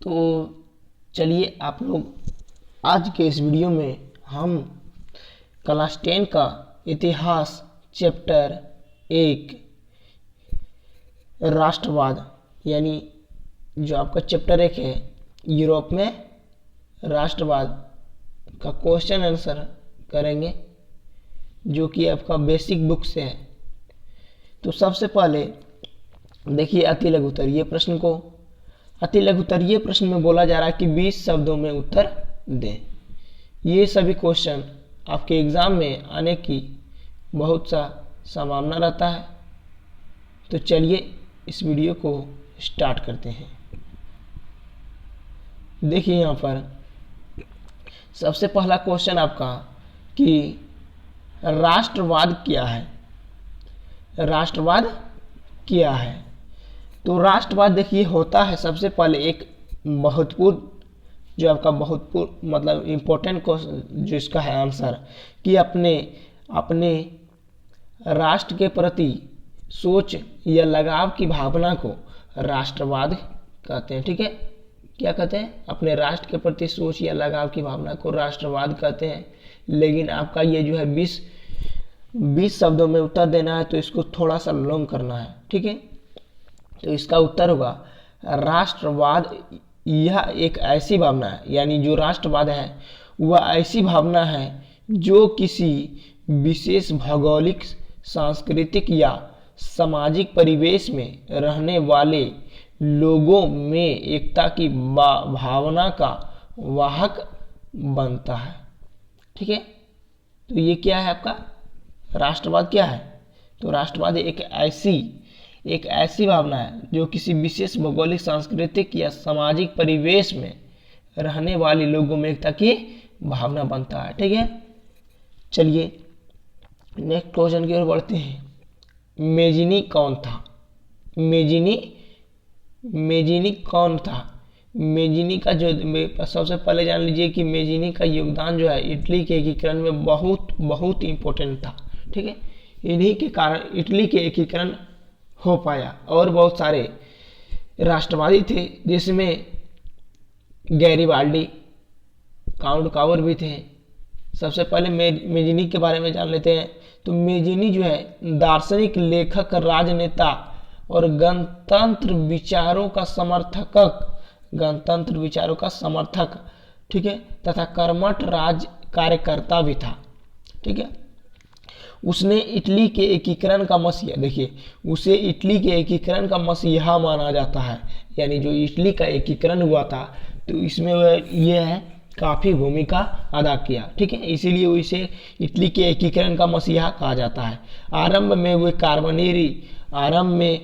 तो चलिए आप लोग, आज के इस वीडियो में हम क्लास 10 का इतिहास चैप्टर 1 राष्ट्रवाद, यानी जो आपका चैप्टर 1 है यूरोप में राष्ट्रवाद का क्वेश्चन आंसर करेंगे, जो कि आपका बेसिक बुक से है। तो सबसे पहले देखिए अति लघुत्तरीय प्रश्न को। अति लघुत्तरीय प्रश्न में बोला जा रहा है कि 20 शब्दों में उत्तर दें। ये सभी क्वेश्चन आपके एग्जाम में आने की बहुत सा संभावना रहता है। तो चलिए इस वीडियो को स्टार्ट करते हैं। देखिए यहाँ पर सबसे पहला क्वेश्चन आपका कि राष्ट्रवाद क्या है। राष्ट्रवाद क्या है? तो राष्ट्रवाद देखिए होता है सबसे पहले एक महत्वपूर्ण, जो आपका महत्वपूर्ण मतलब इम्पोर्टेंट क्वेश्चन जो इसका है आंसर, कि अपने राष्ट्र के प्रति सोच या लगाव की भावना को राष्ट्रवाद कहते हैं। ठीक है, क्या कहते हैं? अपने राष्ट्र के प्रति सोच या लगाव की भावना को राष्ट्रवाद कहते हैं। लेकिन आपका ये जो है 20 शब्दों में उत्तर देना है, तो इसको थोड़ा सा लॉन्ग करना है। ठीक है, तो इसका उत्तर होगा राष्ट्रवाद यह एक ऐसी भावना है, यानी जो राष्ट्रवाद है वह ऐसी भावना है जो किसी विशेष भौगोलिक, सांस्कृतिक या सामाजिक परिवेश में रहने वाले लोगों में एकता की भावना का वाहक बनता है। ठीक है, तो ये क्या है आपका राष्ट्रवाद? क्या है? तो राष्ट्रवाद एक ऐसी भावना है जो किसी विशेष भौगोलिक, सांस्कृतिक या सामाजिक परिवेश में रहने वाले लोगों में एकता की भावना बनता है। ठीक है, चलिए नेक्स्ट क्वेश्चन की ओर बढ़ते हैं। मेजिनी कौन था? मेजिनी कौन था? मेजिनी का जो सबसे पहले जान लीजिए कि मेजिनी का योगदान जो है इटली के एकीकरण में बहुत इम्पोर्टेंट था। ठीक है, इन्हीं के कारण इटली के एकीकरण हो पाया। और बहुत सारे राष्ट्रवादी थे जिसमें गैरिबाल्डी, काउंट कावर भी थे। सबसे पहले मेजिनी के बारे में जान लेते हैं। तो मेजिनी जो है दार्शनिक, लेखक, राजनेता और गणतंत्र विचारों का समर्थक, ठीक है, तथा कर्मठ राज कार्यकर्ता भी था। ठीक है, उसने इटली के एकीकरण का मसीहा, देखिए उसे इटली के एकीकरण का मसीहा माना जाता है। यानी जो इटली का एकीकरण हुआ था तो इसमें यह काफी भूमिका अदा किया। ठीक है, इसीलिए इसे इटली के एकीकरण का मसीहा कहा जाता है। आरंभ में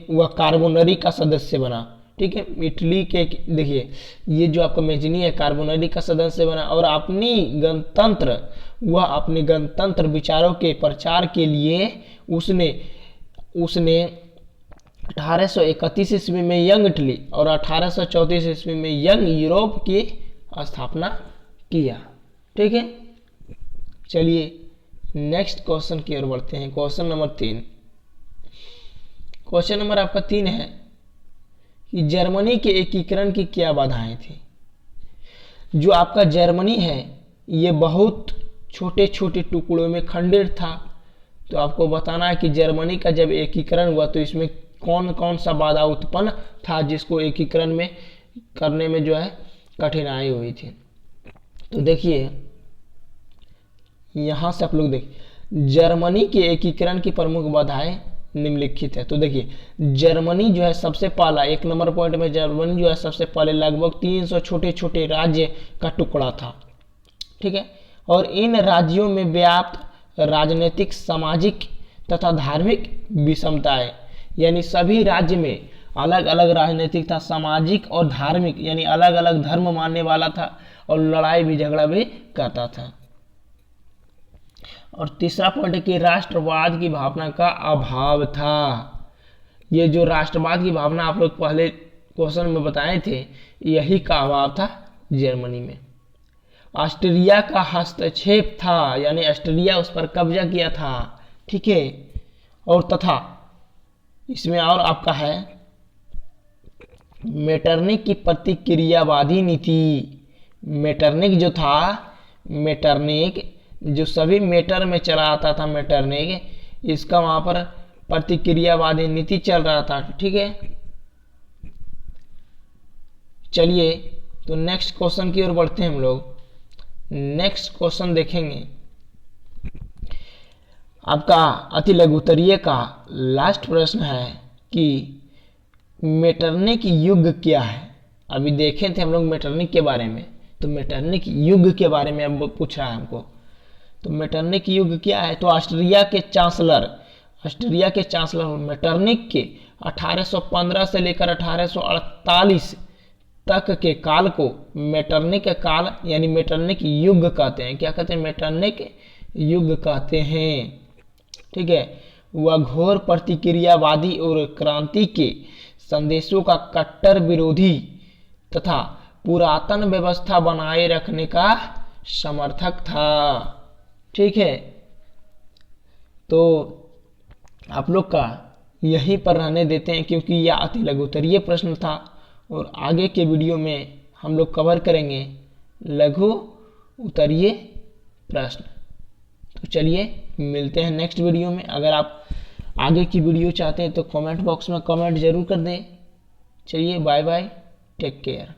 वह कार्बोनरी का सदस्य बना। ठीक है, इटली के देखिए ये जो आपका मेजिनी है कार्बोनरी का सदस्य बना और वह अपने गणतंत्र विचारों के प्रचार के लिए उसने 1831 ईस्वी में यंग इटली और 1834 ईस्वी में यंग यूरोप की स्थापना किया। ठीक है, चलिए नेक्स्ट क्वेश्चन की ओर बढ़ते हैं। Question number 3। क्वेश्चन नंबर आपका 3 है कि जर्मनी के एकीकरण की क्या बाधाएं थी? जो आपका जर्मनी है ये बहुत छोटे छोटे टुकड़ों में खंडित था। तो आपको बताना है कि जर्मनी का जब एकीकरण हुआ तो इसमें कौन कौन सा बाधा उत्पन्न था जिसको एकीकरण में करने में जो है कठिनाई हुई थी। तो देखिए यहां से आप लोग देखिए जर्मनी के एकीकरण की प्रमुख बाधाएं निम्नलिखित है। तो देखिए जर्मनी जो है सबसे पहला, 1 नंबर पॉइंट में जर्मनी जो है सबसे पहले लगभग 300 छोटे छोटे राज्य का टुकड़ा था। ठीक है, और इन राज्यों में व्याप्त राजनीतिक, सामाजिक तथा धार्मिक विषमताएं, यानी सभी राज्य में अलग अलग राजनीतिक था, सामाजिक और धार्मिक, यानी अलग अलग धर्म मानने वाला था और लड़ाई भी झगड़ा भी करता था। और तीसरा पॉइंट है कि राष्ट्रवाद की भावना का अभाव था। ये जो राष्ट्रवाद की भावना आप लोग पहले क्वेश्चन में बताए थे, यही का अभाव था जर्मनी में। ऑस्ट्रिया का हस्तक्षेप था, यानी ऑस्ट्रिया उस पर कब्जा किया था। ठीक है, और तथा इसमें और आपका है मेटरनिक की प्रतिक्रियावादी नीति। मेटरनिक जो था, मेटरनिक जो सभी मेटर में चला आता था, मेटरनिक, इसका वहां पर प्रतिक्रियावादी नीति चल रहा था। ठीक है, चलिए तो नेक्स्ट क्वेश्चन की ओर बढ़ते हैं हम लोग। नेक्स्ट क्वेश्चन देखेंगे आपका अति लघु उत्तरीय का लास्ट प्रश्न है कि मेटरनिक युग क्या है। अभी देखे थे हम लोग मेटरनिक के बारे में, तो मेटरनिक युग के बारे में अब पूछ रहा है हमको। तो मेटरनिक युग क्या है? तो ऑस्ट्रिया के चांसलर मेटरनिक के 1815 से लेकर 1848 तक के काल को मेटरनिक काल यानी मेटरनिक युग कहते हैं। क्या कहते हैं? मेटरनिक युग कहते हैं। ठीक है, वह घोर प्रतिक्रियावादी और क्रांति के संदेशों का कट्टर विरोधी तथा पुरातन व्यवस्था बनाए रखने का समर्थक था। ठीक है, तो आप लोग का यहीं पर रहने देते हैं क्योंकि यह अति लघु उत्तरीय प्रश्न था और आगे के वीडियो में हम लोग कवर करेंगे लघु उत्तरीय प्रश्न। तो चलिए मिलते हैं नेक्स्ट वीडियो में। अगर आप आगे की वीडियो चाहते हैं तो कमेंट बॉक्स में कमेंट जरूर कर दें। चलिए बाय बाय, टेक केयर।